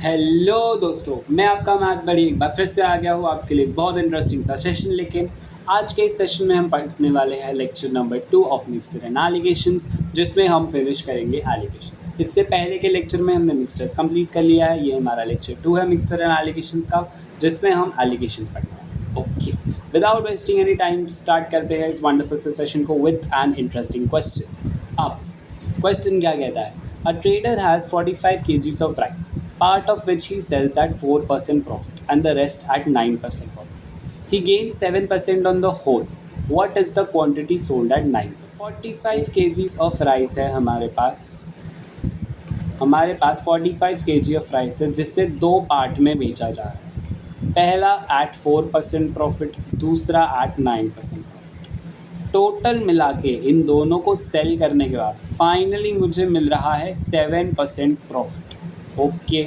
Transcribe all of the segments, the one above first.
Hello दोस्तों, मैं आपका मैथ बड़ी एक बार फिर से आ गया हूँ आपके लिए बहुत इंटरेस्टिंग सा सेशन लेके। आज के इस सेशन में हम पढ़ने वाले हैं lecture number 2 of mixture and allegations, जिसमें हम फिनिश करेंगे एलिगेशंस। इससे पहले के लेक्चर में हमने मिक्सचर्स कंप्लीट कर लिया है। ये हमारा लेक्चर 2 है मिक्सचर एंड एलिगेशंस का, जिसमें हम एलिगेशंस पढ़ने हैं। Okay, without wasting any time start करते हैं इस वंडरफुल से सेशन को विथ एन इंटरेस्टिंग क्वेश्चन। अब क्वेश्चन क्या कहता है? A trader has 45 kgs of rice, part of which he sells at 4% profit and the rest at 9% profit. He gains 7% on the whole. What is the quantity sold at 9%? 45 kgs of rice है हमारे पास 45 kg of rice है, जिसे दो part में बेचा जा रहा है। पहला एट 4% प्रॉफिट, दूसरा एट 9% प्रॉफिट। टोटल मिला के इन दोनों को सेल करने के बाद फाइनली मुझे मिल रहा है 7% प्रॉफिट। ओके,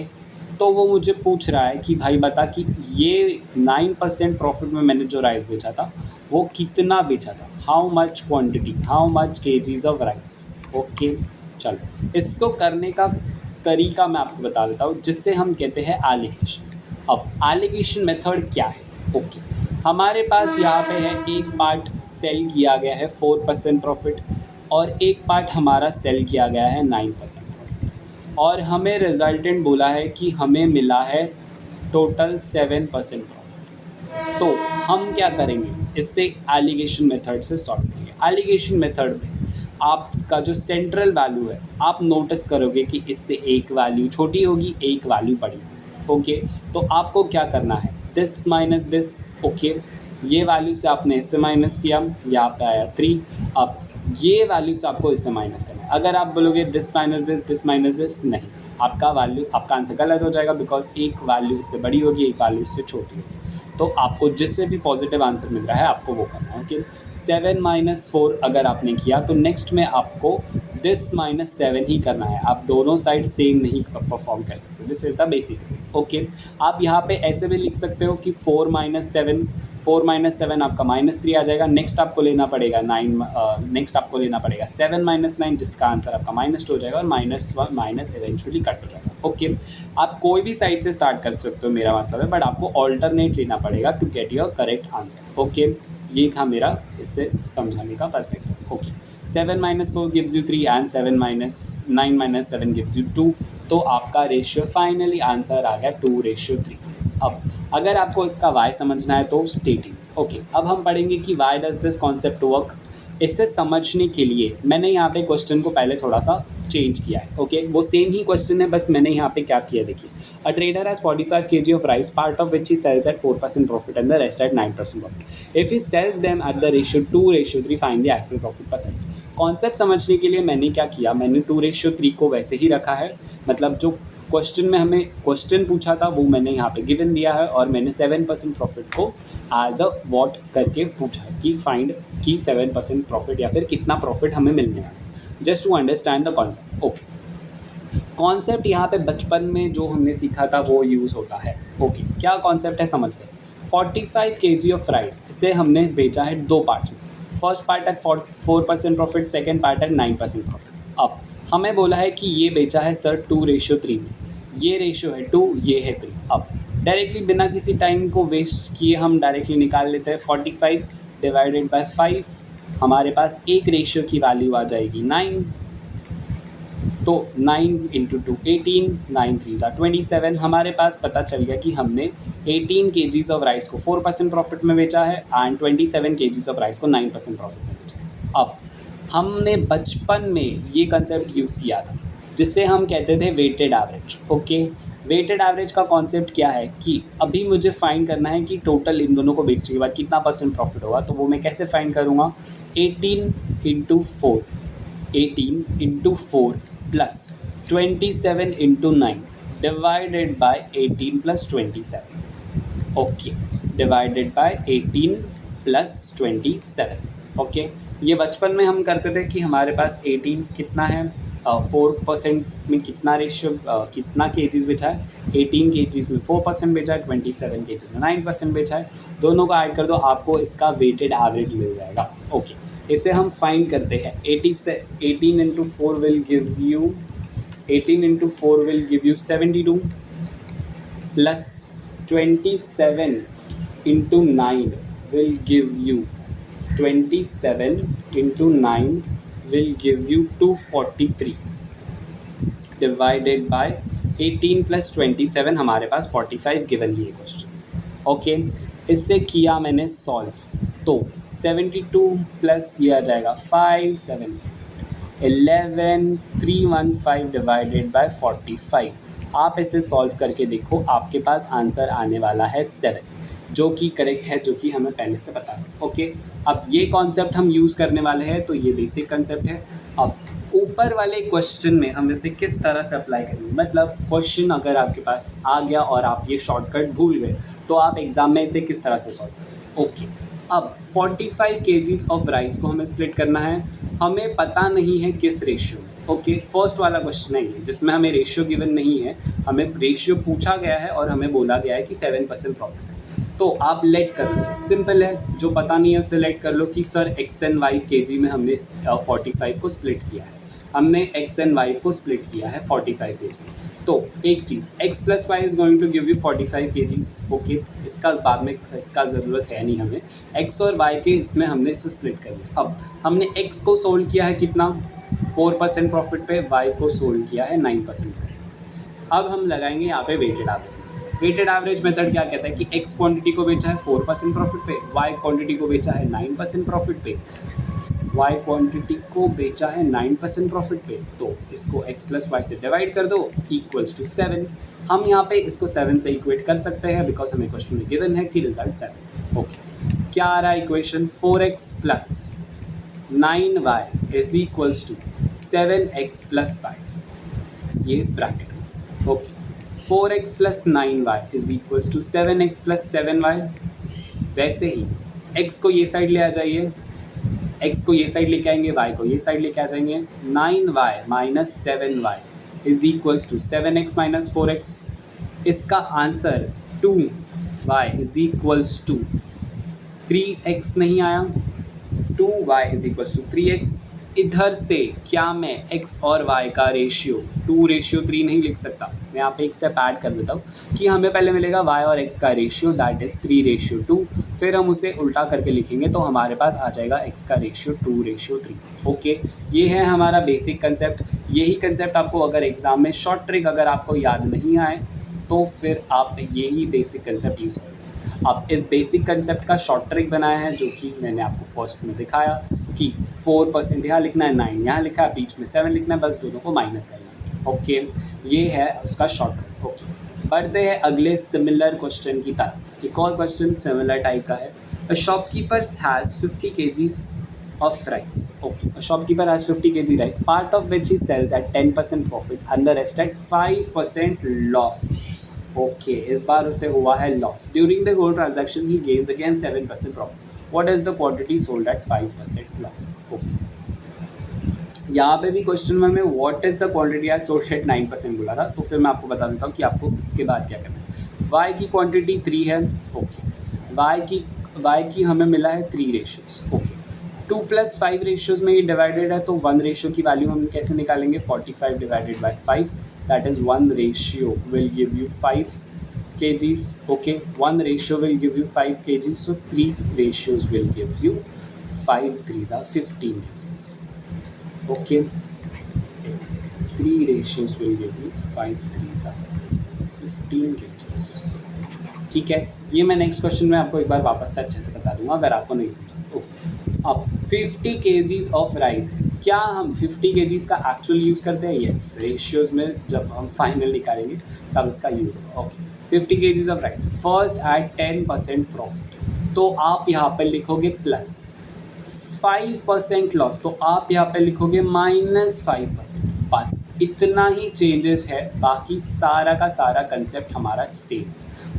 तो वो मुझे पूछ रहा है कि भाई बता कि ये 9% प्रॉफिट में मैंने जो राइस बेचा था वो कितना बेचा था, how much quantity, how much KGs of rice. Okay, चलो इसको करने का तरीका मैं आपको बता देता हूँ, जिससे हम कहते हैं एलिगेशन। अब एलिगेशन मेथड क्या है? ओके, हमारे पास यहाँ पे है एक पार्ट सेल किया गया है 4% प्रॉफिट और एक पार्ट हमारा सेल किया गया है 9% प्रॉफिट, और हमें रिजल्टेंट बोला है कि हमें मिला है टोटल 7% प्रॉफिट। तो हम क्या करेंगे, इससे एलिगेशन मेथड से सॉल्व करेंगे। एलिगेशन मेथड में आपका जो सेंट्रल वैल्यू है, आप नोटिस करोगे कि इससे एक वैल्यू छोटी होगी, एक वैल्यू बड़ी होगी। ओके, तो आपको क्या करना है, दिस माइनस दिस। ओके, ये वैल्यू से आपने इससे माइनस किया, यहाँ पे आया 3। अब ये वैल्यू से आपको इससे माइनस करना है। अगर आप बोलोगे दिस माइनस दिस, नहीं, आपका आंसर गलत हो जाएगा, बिकॉज एक वैल्यू इससे बड़ी होगी, एक वैल्यू इससे छोटी होगी। तो आपको जिससे भी पॉजिटिव आंसर मिल रहा है आपको वो करना है। ओके, 7 - 4 अगर आपने किया तो नेक्स्ट में आपको दिस -7 ही करना है। आप दोनों साइड सेम नहीं परफॉर्म कर सकते। This is the basic. Okay, आप यहाँ पे ऐसे भी लिख सकते हो कि 4 - 7 आपका -3 आ जाएगा। नेक्स्ट आपको लेना पड़ेगा 7 - 9, जिसका आंसर आपका -2 हो जाएगा, और -1 माइनस इवेंचुअली कट हो जाएगा। ओके, आप कोई भी साइड से स्टार्ट कर सकते हो, मेरा मतलब है, बट आपको ऑल्टरनेट लेना पड़ेगा to get your correct answer. Okay, ये था मेरा इससे समझाने का perspective. Okay, 7 - 4 gives you 3 and 9 - 7 gives you 2। तो आपका रेशियो फाइनली आंसर आ गया 2:3। अब अगर आपको इसका वाई समझना है तो स्टेटिंग। ओके, अब हम पढ़ेंगे कि why does this concept work. इससे समझने के लिए मैंने यहाँ पे क्वेश्चन को पहले थोड़ा सा चेंज किया है। ओके, वो सेम ही क्वेश्चन है, बस मैंने यहाँ पे क्या किया देखिए। A trader has 45 kg of rice, part of which he sells at 4% profit and the rest at 9% profit. If he sells them at the ratio 2:3, find the actual profit percent. Concept समझने के लिए मैंने क्या किया, मैंने 2:3 को वैसे ही रखा है, मतलब जो क्वेश्चन में हमें क्वेश्चन पूछा था वो मैंने यहाँ पे गिवन दिया है, और मैंने 7% प्रॉफिट को एज अ वॉट करके पूछा है कि फाइंड कि 7% प्रॉफिट या फिर कितना प्रॉफिट हमें मिलने वाला है, just to understand the concept. Okay, concept यहाँ पे बचपन में जो हमने सीखा था वो यूज़ होता है। ओके, क्या कॉन्सेप्ट है समझते हैं। 45 kg ऑफ राइस, इसे हमने बेचा है दो पार्ट्स में। First part at 4% profit, second part at 9% profit. अब हमें बोला है कि ये बेचा है सर 2:3 में, ये रेशियो है 2, ये है 3। अब डायरेक्टली बिना किसी टाइम को वेस्ट किए हम डायरेक्टली निकाल लेते हैं। 45 डिवाइडेड बाय 5, हमारे पास एक रेशियो की वैल्यू आ जाएगी 9। तो 9 × 2 18, 9 × 3 = 27। हमारे पास पता चल गया कि हमने 18 kgs ऑफ राइस को 4% प्रॉफिट में बेचा है एंड 27 kgs ऑफ राइस को 9% प्रॉफिट में बेचा है। अब हमने बचपन में ये कंसेप्ट यूज़ किया था, जिससे हम कहते थे weighted average. Okay, weighted average का कॉन्सेप्ट क्या है कि अभी मुझे फाइंड करना है कि टोटल इन दोनों को बेचने के बाद कितना % प्रॉफिट होगा। तो वो मैं कैसे फाइंड करूँगा, 18 × 4 plus 27 × 9 divided by 18 + 27। Okay, divided by 18 + 27। Okay, ये बचपन में हम करते थे कि हमारे पास 18 कितना है, 4% में कितना रेशियो, कितना केजीज बेचा है, 18 केजीज में 4% बेचा है, 27 केजीज में 9% बेचा है। दोनों को ऐड कर दो, आपको इसका वेटेड एवरेज मिल जाएगा। ओके, इसे हम फाइंड करते हैं। 18 × 4 will give you 72, plus 27 into 9 will give you 27 into 9 will give you 243 divided by 18 plus 27 हमारे पास 45 गिवन ही है क्वेश्चन। ओके, इससे किया मैंने सॉल्व तो 72 प्लस ये आ जाएगा 5 7 11 315 डिवाइडेड बाय 45। आप इसे सॉल्व करके देखो, आपके पास आंसर आने वाला है 7, जो कि करेक्ट है, जो कि हमें पहले से पता है। ओके, अब ये कॉन्सेप्ट हम यूज़ करने वाले हैं, तो ये बेसिक कॉन्सेप्ट है। अब ऊपर वाले क्वेश्चन में हम इसे किस तरह से अप्लाई करेंगे, मतलब क्वेश्चन अगर आपके पास आ गया और आप ये शॉर्टकट भूल गए तो आप एग्ज़ाम में इसे किस तरह से सॉल्व करेंगे। ओके, अब 45 kgs ऑफ राइस को हमें स्प्लिट करना है, हमें पता नहीं है किस रेशियो में। ओके, फर्स्ट वाला क्वेश्चन है ये, जिसमें हमें रेशियो गिवन नहीं है, हमें रेशियो पूछा गया है और हमें बोला गया है कि 7% प्रॉफिट है। तो आप लेट कर लो, सिंपल है, जो पता नहीं है उसे लेट कर लो कि sir x and y kg में हमने 45 को स्प्लिट किया है, हमने x एंड y को स्प्लिट किया है 45 kg। तो एक चीज़ x plus y is going to give you 45 kgs। Okay, इसका बाद में इसका ज़रूरत है नहीं हमें, x और y के इसमें हमने इसे स्प्लिट कर लिया। अब हमने x को सोल्व किया है कितना 4% प्रॉफिट पे, y को सोल्व किया है 9% प्रॉफिट। अब हम लगाएंगे यहाँ पे weighted average. Weighted average method क्या कहता है कि x क्वांटिटी को बेचा है 4% प्रॉफिट पे, y क्वांटिटी को बेचा है 9% प्रॉफिट पे, y क्वांटिटी को बेचा है 9% प्रॉफिट पे, तो इसको x प्लस वाई से डिवाइड कर दो इक्वल्स टू 7। हम यहाँ पे इसको 7 से इक्वेट कर सकते हैं बिकॉज हमें क्वेश्चन में गिवन है कि रिजल्ट 7। ओके, क्या आ रहा है equation, 4x plus 9y is equals to 7x plus y, ये ब्रैकेट में। Okay, 4x plus 9y is equals to 7x plus 7y। वैसे ही x को ये साइड ले आ जाइए, x को ये साइड लेके आएंगे, y को ये साइड लेके आ जाएंगे, 9y minus 7y is equals to 7x minus 4x। इसका answer 2y is equals to 3x नहीं आया, 2y is equals to 3x। इधर से क्या मैं x और y का रेशियो 2:3 नहीं लिख सकता, मैं यहाँ पे एक स्टेप ऐड कर देता हूँ कि हमें पहले मिलेगा y और x का रेशियो दैट इज़ 3:2, फिर हम उसे उल्टा करके लिखेंगे तो हमारे पास आ जाएगा x का रेशियो 2:3। ओके, ये है हमारा बेसिक कंसेप्ट। यही कंसेप्ट आपको अगर एग्ज़ाम में शॉर्ट ट्रिक अगर आपको याद नहीं आए तो फिर आप यही बेसिक कंसेप्ट यूज़ करें। अब इस बेसिक कंसेप्ट का शॉर्ट ट्रिक बनाया है जो कि मैंने आपको फर्स्ट में दिखाया कि 4% यहाँ लिखना है, 9 यहाँ लिखा है, बीच में 7 लिखना है, बस दोनों को माइनस करना है। ओके, ये है उसका शॉर्ट ट्रिक। ओके, बढ़ते हैं अगले सिमिलर क्वेश्चन की तरफ। एक और क्वेश्चन सिमिलर टाइप का है। A shopkeeper has 50 kgs of rice. Okay, a shopkeeper has 50 kg rice, part of which he sells at 10% profit and the rest at 5% loss. Okay, इस बार उसे हुआ है loss. During the whole transaction he gains again 7% profit. What is the quantity sold at 5% loss. Okay, यहाँ पे भी question में हमें what is the quantity at sold at 9% बोला था, तो फिर मैं आपको बता देता हूँ कि आपको इसके बाद क्या करना है। y की क्वांटिटी 3 है। ओके, y की हमें मिला है 3 रेशियोज। ओके, 2 + 5 रेशियोज में ये डिवाइडेड है, तो 1 रेशियो की वैल्यू हम कैसे निकालेंगे, 45 divided by 5, that is 1 ratio will give you 5 kgs. Okay, 1 ratio will give you 5 kgs, so 3 ratios will give you 5 3s are 15 kgs. Okay, 3 ratios will give you 5 3s are 15 kgs. ठीक है, ये मैं next question में आपको एक बार वापस से अच्छे से बता दूंगा अगर आपको नहीं समझा। ओके, अब 50 kgs ऑफ राइस है, क्या हम 50 kgs का एक्चुअल यूज़ करते हैं? यस, रेशियोज़ में जब हम फाइनल निकालेंगे तब इसका यूज़ होगा। Okay, 50 kgs of rice first at 10% profit, तो आप यहाँ पर लिखोगे प्लस 5% लॉस, तो आप यहाँ पे लिखोगे -5%। बस इतना ही चेंजेस है, बाकी सारा का सारा कंसेप्ट हमारा सेम।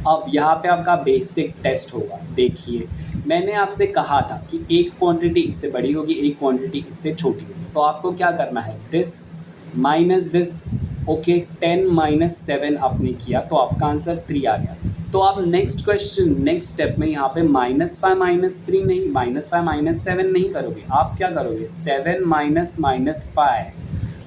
अब यहाँ पे आपका बेसिक टेस्ट होगा। देखिए, मैंने आपसे कहा था कि एक क्वांटिटी इससे बड़ी होगी, एक क्वांटिटी इससे छोटी होगी, तो आपको क्या करना है, दिस माइनस दिस। ओके, 10 - 7 आपने किया तो आपका आंसर 3 आ गया। तो आप नेक्स्ट क्वेश्चन नेक्स्ट स्टेप में यहाँ पे -5 - 3 नहीं, -5 - 7 नहीं करोगे, आप क्या करोगे, 7 - -5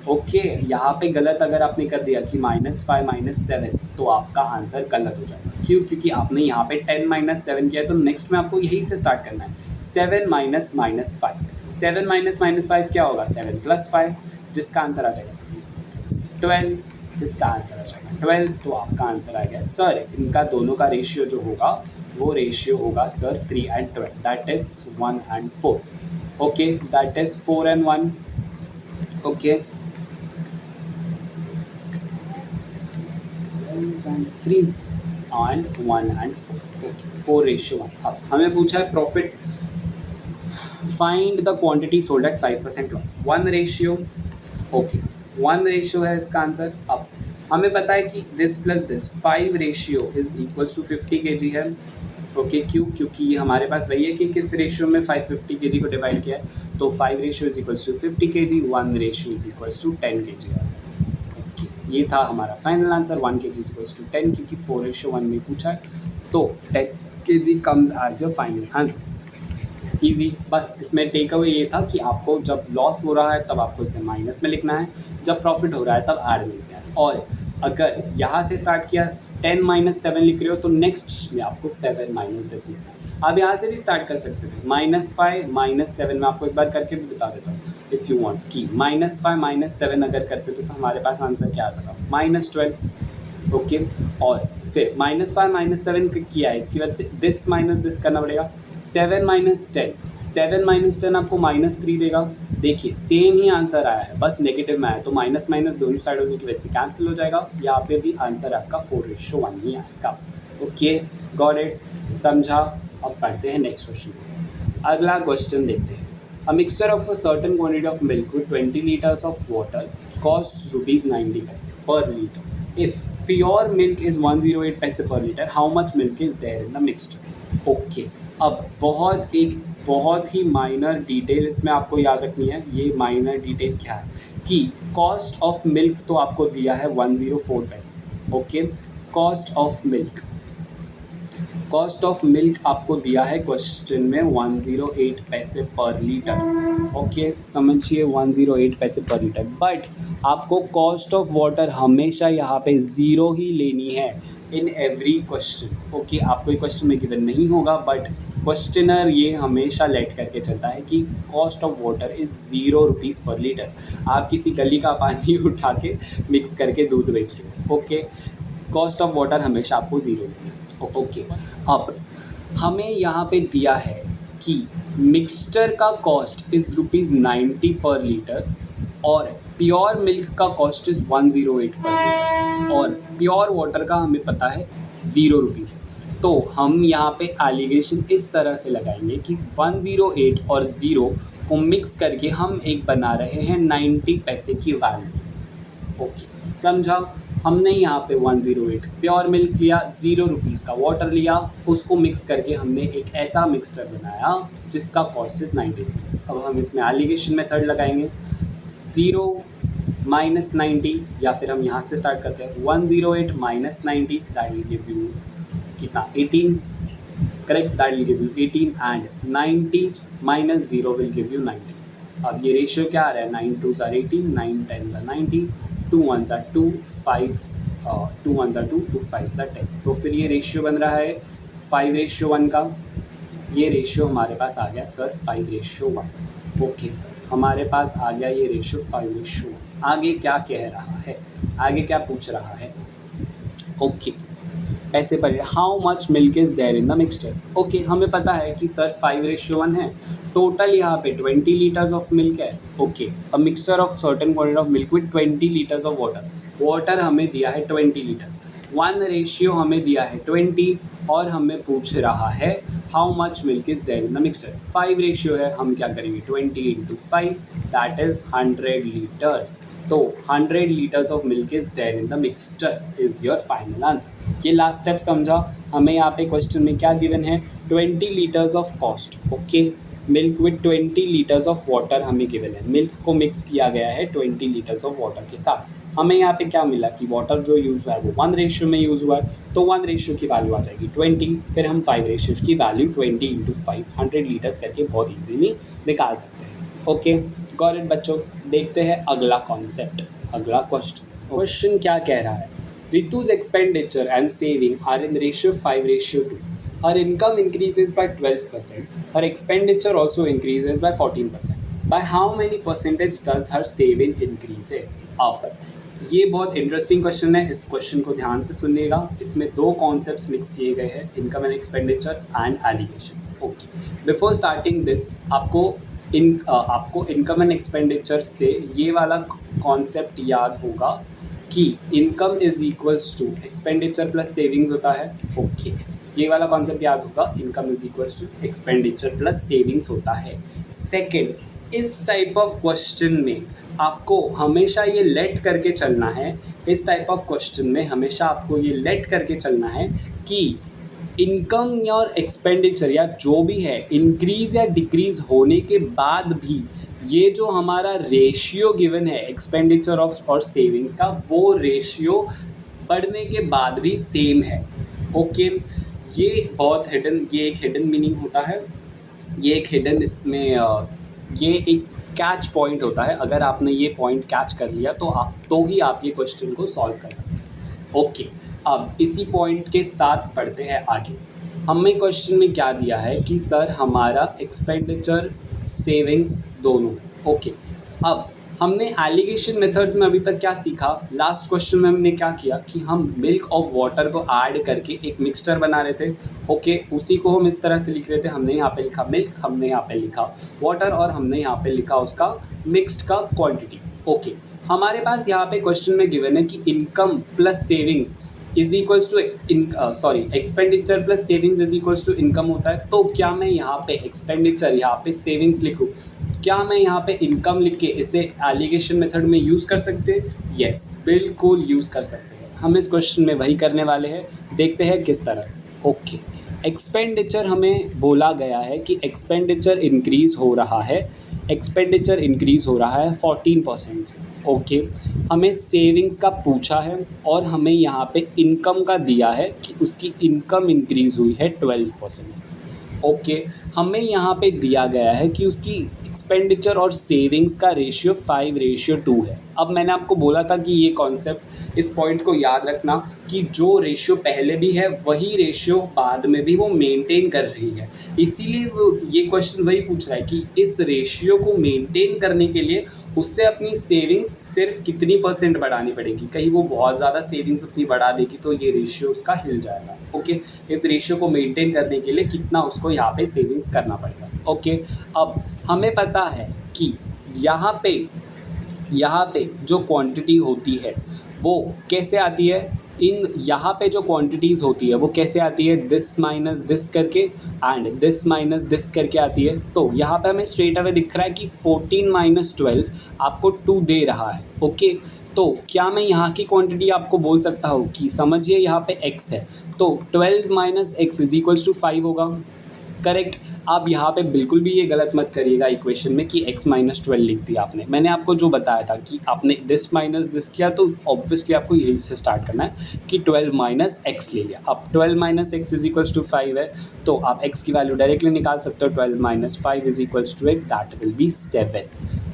ओके यहाँ पे गलत अगर आपने कर दिया कि -5 -7 तो आपका आंसर गलत हो जाएगा। क्यों? क्योंकि आपने यहाँ पे 10 -7 किया है, तो नेक्स्ट में आपको यही से स्टार्ट करना है। 7 माइनस -5, 7 माइनस -5 क्या होगा? 7 + 5, जिसका आंसर आ जाएगा 12, जिसका आंसर आ जाएगा 12। तो आपका आंसर आ गया सर, इनका दोनों का रेशियो जो होगा वो रेशियो होगा sir 3 and 12, that is 1 and 4। Okay, that is 4 and 1। Okay, 3 and 1 and 4। Okay, 4:1। अब हमें पूछा है profit, find the quantity sold at 5% loss. 1 ratio, okay 1 ratio है इसका आंसर। अब हमें पता है कि this plus this 5 ratio is equals to 50 kg है। ओके, क्यों? क्योंकि हमारे पास वही है कि किस रेशियो में 550 kg को डिवाइड किया है, तो 5 ratio is equals to 50 kg, 1 ratio is equals to 10 kg है। ओके, ये था हमारा final answer, 1 kg is equals to 10, क्योंकि 4:1 में पूछा है, तो 10 kg comes as your final answer. Easy. बस इसमें टेक अवे ये था कि आपको जब लॉस हो रहा है तब आपको इसे माइनस में लिखना है, जब प्रॉफिट हो रहा है तब ऐड में लिखना है। और अगर यहाँ से स्टार्ट किया 10 - 7 लिख रहे हो तो नेक्स्ट में आपको 7 - 10 लिखना है। आप यहाँ से भी स्टार्ट कर सकते थे, -5 - 7 में आपको एक बार करके भी बता देता हूँ इफ़ यू वांट कि -5 - 7 अगर करते थे तो हमारे पास आंसर क्या आता था? -12। ओके, और फिर -5 - 7 किया है, इसकी वजह से दिस माइनस दिस करना पड़ेगा। 7 - 10, 7 - 10 आपको -3 देगा। देखिए सेम ही आंसर आया है, बस नेगेटिव में आया, तो माइनस माइनस दोनों साइड होने की वजह से कैंसिल हो जाएगा। यहाँ पे भी आंसर आपका 4:1 ही आएगा। ओके, गॉट इट, समझा। अब पढ़ते हैं नेक्स्ट क्वेश्चन। अगला क्वेश्चन देखते हैं। A mixture of a certain quantity of milk with 20 litres of water cost ₹90 per litre. If pure milk is 108 पैसे per litre, how much milk is there in the mixture? Okay, अब बहुत ही minor detail इसमें आपको याद रखनी है। ये minor detail क्या है कि कॉस्ट ऑफ मिल्क तो आपको दिया है 104 पैसे। ओके, कॉस्ट ऑफ मिल्क आपको दिया है क्वेश्चन में 108 पैसे पर लीटर। ओके, समझिए 108 पैसे पर लीटर। बट आपको कॉस्ट ऑफ वाटर हमेशा यहाँ पे 0 ही लेनी है इन एवरी क्वेश्चन। ओके, आपको ये क्वेश्चन में गिवन नहीं होगा, बट क्वेश्चनर ये हमेशा लेट करके चलता है कि कॉस्ट ऑफ वाटर इज़ ₹0 पर लीटर। आप किसी गली का पानी उठा के मिक्स करके दूध बेच रहे हो। ओके, कॉस्ट ऑफ वाटर हमेशा आपको 0 लेना है। ओके, अब हमें यहाँ पे दिया है कि मिक्सचर का कॉस्ट इज़ ₹90 पर लीटर और प्योर मिल्क का कॉस्ट इज़ 108 पर लीटर और प्योर वाटर का हमें पता है ₹0 है। तो हम यहाँ पे एलिगेशन इस तरह से लगाएंगे कि 108 और 0 को मिक्स करके हम एक बना रहे हैं 90 पैसे की वैल्यू। ओके, समझा। हमने यहाँ पे 108 प्योर मिल्क लिया, ₹0 का वाटर लिया, उसको मिक्स करके हमने एक ऐसा मिक्सचर बनाया जिसका कॉस्ट इज़ ₹90। अब हम इसमें एलिगेशन मेथड लगाएंगे, 0 - 90, या फिर हम यहाँ से स्टार्ट करते हैं 108 - 90, दैट विल गिव यू कितना? 18, correct, that will give you 18 and 90 - 0 will give you 90। अब ये रेशियो क्या आ रहा है? 9 2s are 18, 9 10s are 90, 2 1s are 2, 2 1s are 2, 2 5s are 10। तो फिर ये रेशियो बन रहा है 5:1 का। ये रेशियो हमारे पास आ गया सर 5:1। ओके सर, हमारे पास आ गया ये रेशियो 5:1। आगे क्या कह रहा है? आगे क्या पूछ रहा है? ओके, पैसे per how much milk is there in the mixture. Okay, हमें पता है कि सर 5:1 है, टोटल यहाँ पे 20 लीटर्स ऑफ मिल्क है। Okay, a mixture of certain quantity of milk with 20 litres of water. Water हमें दिया है 20 लीटर्स, 1 रेशियो हमें दिया है 20 और हमें पूछ रहा है how much milk is there in the mixture. 5 ratio है, हम क्या करेंगे 20 × 5, दैट इज़ 100 लीटर्स। तो 100 litres of milk is there in the mixture is your final answer. ये लास्ट स्टेप समझा। हमें यहाँ पे क्वेश्चन में क्या गिवन है? 20 litres of cost. Okay, milk with 20 litres of water हमें गिवन है। मिल्क को मिक्स किया गया है 20 लीटर्स ऑफ वाटर के साथ। हमें यहाँ पे क्या मिला कि वाटर जो यूज़ हुआ है वो 1 रेशियो में यूज़ हुआ है, तो 1 रेशियो की वैल्यू आ जाएगी 20। फिर हम 5 रेशियोज की वैल्यू 20 × 5 100 लीटर्स करके बहुत ईजीली निकाल सकते हैं। ओके, गॉट इट बच्चों। देखते हैं अगला कॉन्सेप्ट, अगला क्वेश्चन क्या कह रहा है। रितु's expenditure and saving are in ratio 5:2. Her income increases by 12%. Her expenditure also increases by 14%. By how many percentage does her saving increases? अब ये बहुत इंटरेस्टिंग क्वेश्चन है, इस क्वेश्चन को ध्यान से सुनिएगा। इसमें दो कॉन्सेप्ट्स मिक्स किए गए हैं, income and expenditure and alligations. Okay, before starting this आपको इनकम एंड एक्सपेंडिचर से ये वाला कॉन्सेप्ट याद होगा कि income is equals to expenditure plus savings होता है। ओके, ये वाला कॉन्सेप्ट याद होगा, income is equals to expenditure plus savings होता है। सेकेंड, इस टाइप ऑफ क्वेश्चन में आपको हमेशा ये लेट करके चलना है, इस टाइप ऑफ क्वेश्चन में हमेशा आपको ये लेट करके चलना है कि इनकम और एक्सपेंडिचर या जो भी है इंक्रीज या डिक्रीज होने के बाद भी ये जो हमारा रेशियो गिवन है एक्सपेंडिचर ऑफ और सेविंग्स का, वो रेशियो बढ़ने के बाद भी सेम है। ओके, ये बहुत ये एक हिडन मीनिंग होता है, ये एक हिडन इसमें ये एक कैच पॉइंट होता है। अगर आपने ये पॉइंट कैच कर लिया तो ही आप ये क्वेश्चन को सॉल्व कर सकते हैं। ओके, अब इसी पॉइंट के साथ पढ़ते हैं आगे। हमें क्वेश्चन में क्या दिया है कि सर हमारा एक्सपेंडिचर सेविंग्स दोनों। ओके, अब हमने एलिगेशन मेथड्स में अभी तक क्या सीखा, लास्ट क्वेश्चन में हमने क्या किया कि हम मिल्क ऑफ वाटर को ऐड करके एक मिक्सचर बना रहे थे। ओके, उसी को हम इस तरह से लिख रहे थे, हमने यहाँ पे लिखा मिल्क, हमने यहाँ पे लिखा वाटर और हमने यहाँ पे लिखा उसका मिक्स्ड का क्वांटिटी। ओके, हमारे पास यहाँ पे क्वेश्चन में गिवन है कि income plus savings is equals to expenditure plus savings is equals to income होता है। तो क्या मैं यहाँ पे एक्सपेंडिचर यहाँ पे सेविंग्स लिखूँ, क्या मैं यहाँ पे इनकम लिख के इसे एलिगेशन मेथड में यूज़ कर सकते हैं? यस, बिल्कुल यूज़ कर सकते हैं। हम इस क्वेश्चन में वही करने वाले हैं, देखते हैं किस तरह से। ओके, एक्सपेंडिचर हमें बोला गया है कि एक्सपेंडिचर इंक्रीज़ हो रहा है, एक्सपेंडिचर इंक्रीज़ हो रहा है 14% से। ओके, हमें सेविंग्स का पूछा है और हमें यहाँ पे इनकम का दिया है कि उसकी इनकम इंक्रीज़ हुई है 12% से। ओके, हमें यहाँ पे दिया गया है कि उसकी एक्सपेंडिचर और सेविंग्स का रेशियो 5:2 है। अब मैंने आपको बोला था कि ये कॉन्सेप्ट, इस पॉइंट को याद रखना कि जो रेशियो पहले भी है वही रेशियो बाद में भी वो मेंटेन कर रही है। इसीलिए वो ये क्वेश्चन वही पूछ रहा है कि इस रेशियो को मेंटेन करने के लिए उससे अपनी सेविंग्स सिर्फ कितनी % बढ़ानी पड़ेगी। कहीं वो बहुत ज़्यादा सेविंग्स अपनी बढ़ा देगी तो ये रेशियो उसका हिल जाएगा। ओके, इस रेशियो को मेंटेन करने के लिए कितना उसको यहाँ पे सेविंग्स करना पड़ेगा। ओके, अब हमें पता है कि यहाँ पे जो क्वांटिटी होती है वो कैसे आती है, यहाँ पे जो क्वांटिटीज़ होती है वो कैसे आती है, दिस माइनस दिस करके एंड दिस माइनस दिस करके आती है। तो यहाँ पे हमें स्ट्रेट अवे दिख रहा है कि 14 - 12 आपको 2 दे रहा है। ओके, तो क्या मैं यहाँ की क्वांटिटी आपको बोल सकता हूँ कि समझिए यहाँ पे x है, तो 12 - x इज इक्वल्स टू 5 होगा। करेक्ट। आप यहाँ पे बिल्कुल भी ये गलत मत करिएगा इक्वेशन में कि x - 12 लिख दिया आपने। मैंने आपको जो बताया था कि आपने दिस माइनस दिस किया तो ऑब्वियसली आपको यही से स्टार्ट करना है कि 12 - x ले लिया। अब 12 - x इज इक्वल्स टू 5 है, तो आप x की वैल्यू डायरेक्टली निकाल सकते हो। 12 - 5 is equals to x, that will be 7।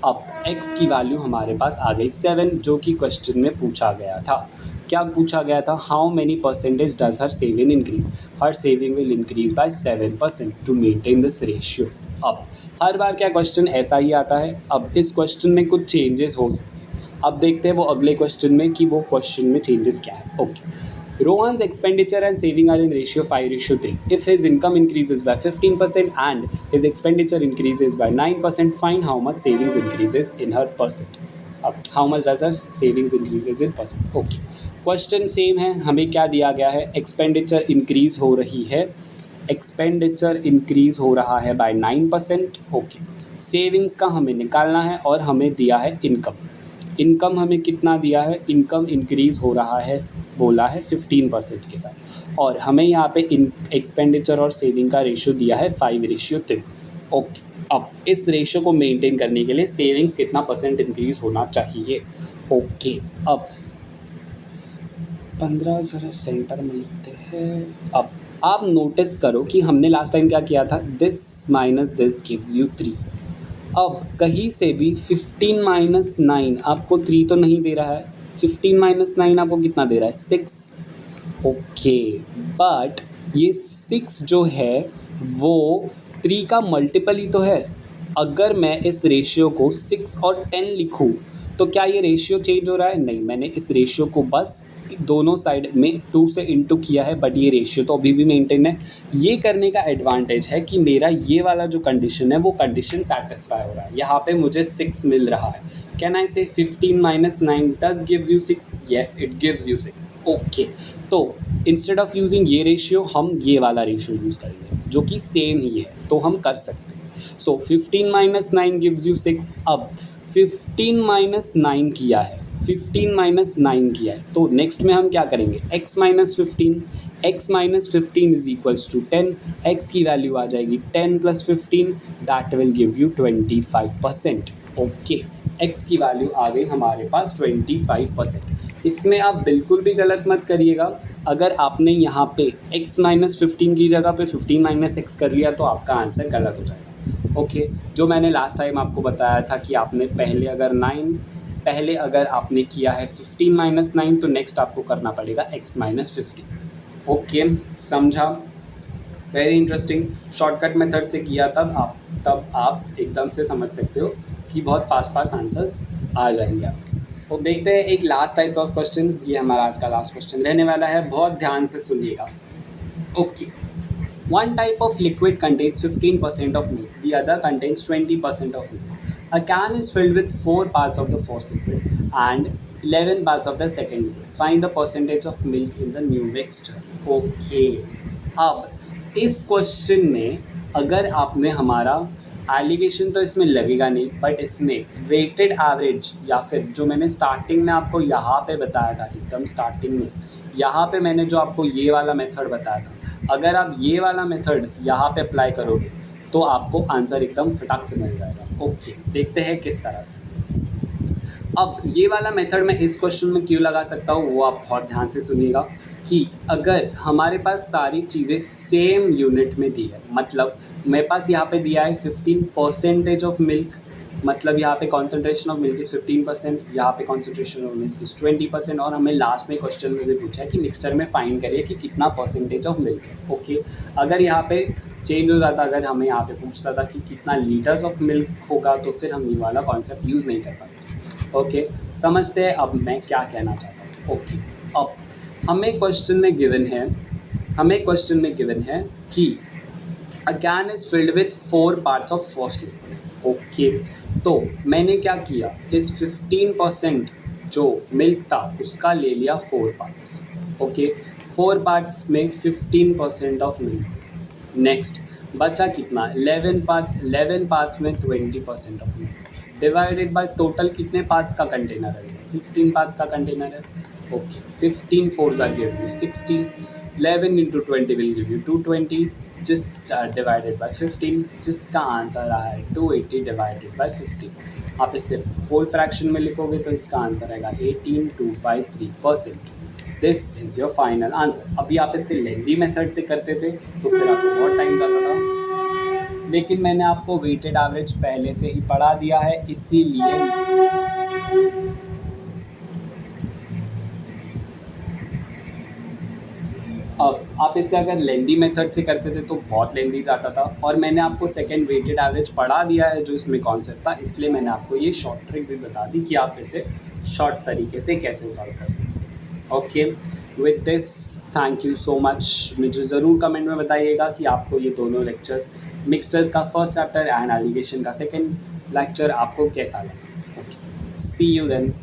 अब x की वैल्यू हमारे पास आ गई 7, जो कि क्वेश्चन में पूछा गया था। क्या पूछा गया था, how many % does her saving increase, her saving will increase by 7% to maintain this ratio. अब हर बार क्या क्वेश्चन ऐसा ही आता है। अब इस क्वेश्चन में कुछ चेंजेस हो सकते हैं, अब देखते हैं वो अगले क्वेश्चन में कि वो क्वेश्चन में चेंजेस क्या है। Okay, Rohan's expenditure and saving are in ratio 5:3. If his income increases by 15% and his expenditure increases by 9%, find how much savings increases in her %. अब how much does her savings increases in %? Okay, question same है। हमें क्या दिया गया है, expenditure increase हो रही है, एक्सपेंडिचर इंक्रीज़ हो रहा है बाय 9%। ओके, सेविंग्स का हमें निकालना है और हमें दिया है इनकम। इनकम हमें कितना दिया है, इनकम इंक्रीज़ हो रहा है बोला है 15% के साथ, और हमें यहाँ पे एक्सपेंडिचर और सेविंग का रेशियो दिया है 5:3। ओके, अब इस रेशियो को मेंटेन करने के लिए सेविंग्स कितना % इंक्रीज़ होना चाहिए। ओके, अब 15 ज़रा सेंटर में लिखते हैं। अब आप नोटिस करो कि हमने लास्ट टाइम क्या किया था, this minus this gives you 3। अब कहीं से भी 15 माइनस 9 आपको 3 तो नहीं दे रहा है, 15 माइनस 9 आपको कितना दे रहा है 6। ओके, बट ये 6 जो है वो 3 का मल्टीपल ही तो है। अगर मैं इस रेशियो को 6 और 10 लिखूँ तो क्या ये रेशियो चेंज हो रहा है? नहीं, मैंने इस रेशियो को बस दोनों साइड में 2 से इंटू किया है, बट ये रेशियो तो अभी भी मेंटेन है। ये करने का एडवांटेज है कि मेरा ये वाला जो कंडीशन है वो कंडीशन सेटिस्फाई हो रहा है। यहाँ पे मुझे 6 मिल रहा है। कैन आई से 15 minus 9 does gives you 6? Yes, it gives you 6। Okay, तो इंस्टेड ऑफ यूजिंग ये रेशियो हम ये वाला रेशियो यूज़ करेंगे जो कि सेम ही है, तो हम कर सकते हैं। सो 15 माइनस 9 गिव्स यू 6। अब 15 माइनस 9 किया है, 15 माइनस 9 किया है, तो नेक्स्ट में हम क्या करेंगे? x minus 15, x minus 15 is equals to 10। x की वैल्यू आ जाएगी 10 plus 15, that will give you 25%। ओके, x की वैल्यू आ गई हमारे पास 25%। इसमें आप बिल्कुल भी गलत मत करिएगा। अगर आपने यहाँ पे x माइनस 15 की जगह पे 15 माइनस x कर लिया तो आपका आंसर गलत हो जाएगा। ओके, जो मैंने लास्ट टाइम आपको बताया था कि आपने पहले अगर आपने किया है 15 माइनस 9 तो नेक्स्ट आपको करना पड़ेगा x माइनस 15। ओके, समझा? Very interesting. शॉर्टकट मेथड से किया तब आप एकदम से समझ सकते हो कि बहुत फास्ट आंसर्स आ जाएंगे आपके। तो देखते हैं एक लास्ट टाइप ऑफ क्वेश्चन। ये हमारा आज का लास्ट क्वेश्चन रहने वाला है, बहुत ध्यान से सुनिएगा। Okay, one type of liquid contains 15% of milk, the other contains 20% of milk. A can is filled with 4 parts of the first liquid and 11 parts of the second liquid. Find the percentage of milk in the new mixture. Okay, अब इस question में अगर आपने हमारा allegation तो इसमें लगेगा नहीं, बट इसमें वेटेड एवरेज या फिर जो मैंने स्टार्टिंग में आपको यहाँ पे बताया था, एकदम स्टार्टिंग में यहाँ पे मैंने जो आपको ये वाला मेथड बताया था, अगर आप ये वाला मेथड यहाँ पे अप्लाई करोगे तो आपको आंसर एकदम फटाक से मिल जाएगा। ओके, देखते हैं किस तरह से। अब ये वाला मेथड मैं इस क्वेश्चन में क्यों लगा सकता हूँ वो आप बहुत ध्यान से सुनिएगा कि अगर हमारे पास सारी चीज़ें सेम यूनिट में दी है, मतलब मेरे पास यहाँ पे दिया है 15% ऑफ मिल्क, मतलब यहाँ पे कॉन्सेंट्रेशन ऑफ मिल्क इज़ 15%, यहाँ पे कॉन्सेंट्रेशन ऑफ मिल्क इज़ 20%, और हमें लास्ट में क्वेश्चन में भी पूछा है कि मिक्सचर में फाइंड करिए कि कितना परसेंटेज ऑफ मिल्क है। ओके, अगर यहाँ पे चेंज हो जाता, अगर हमें यहाँ पे पूछता था कि कितना लीटर्स ऑफ मिल्क होगा, तो फिर हम ये वाला कॉन्सेप्ट यूज़ नहीं कर पाते। ओके, समझते हैं अब मैं क्या कहना चाहता हूँ। ओके, अब हमें क्वेश्चन में गिवन है कि a can is filled with 4 parts of first liquid. Okay, तो मैंने क्या किया, इस 15% जो मिल्क था उसका ले लिया 4 पार्ट्स। ओके, 4 पार्ट्स में 15% ऑफ मिल्क। नेक्स्ट बचा कितना, 11 पार्ट्स में 20% of milk divided by total कितने पार्ट्स का कंटेनर है, 15 पार्ट्स का कंटेनर है। Okay, 15 4 gives you 60, 11 into 20 will give you 220, जिस डिवाइडेड बाय 15, जिसका आंसर रहा है 280 डिवाइडेड बाय 15। आप इसे होल फ्रैक्शन में लिखोगे तो इसका आंसर आएगा 18.2/3%। This is your final answer. अभी आप इसे लेंदी मेथड से करते थे तो फिर आपको बहुत टाइम जाता था, लेकिन मैंने आपको वेटेड एवरेज पहले से ही पढ़ा दिया है, इसीलिए अब आप इससे अगर लेंदी मेथड से करते थे तो बहुत लेंदी जाता था, और मैंने आपको सेकंड वेटेड एवरेज पढ़ा दिया है जो इसमें कॉन्सेप्ट था, इसलिए मैंने आपको ये शॉर्ट ट्रिक भी बता दी कि आप इसे शॉर्ट तरीके से कैसे सॉल्व कर सकते हैं। Okay, with this thank you so much. मुझे ज़रूर कमेंट में बताइएगा कि आपको ये दोनों लेक्चर्स, मिक्सचर्स का फर्स्ट चैप्टर एंड एलिगेशन का सेकेंड लेक्चर आपको कैसा लगा। Okay, see you then.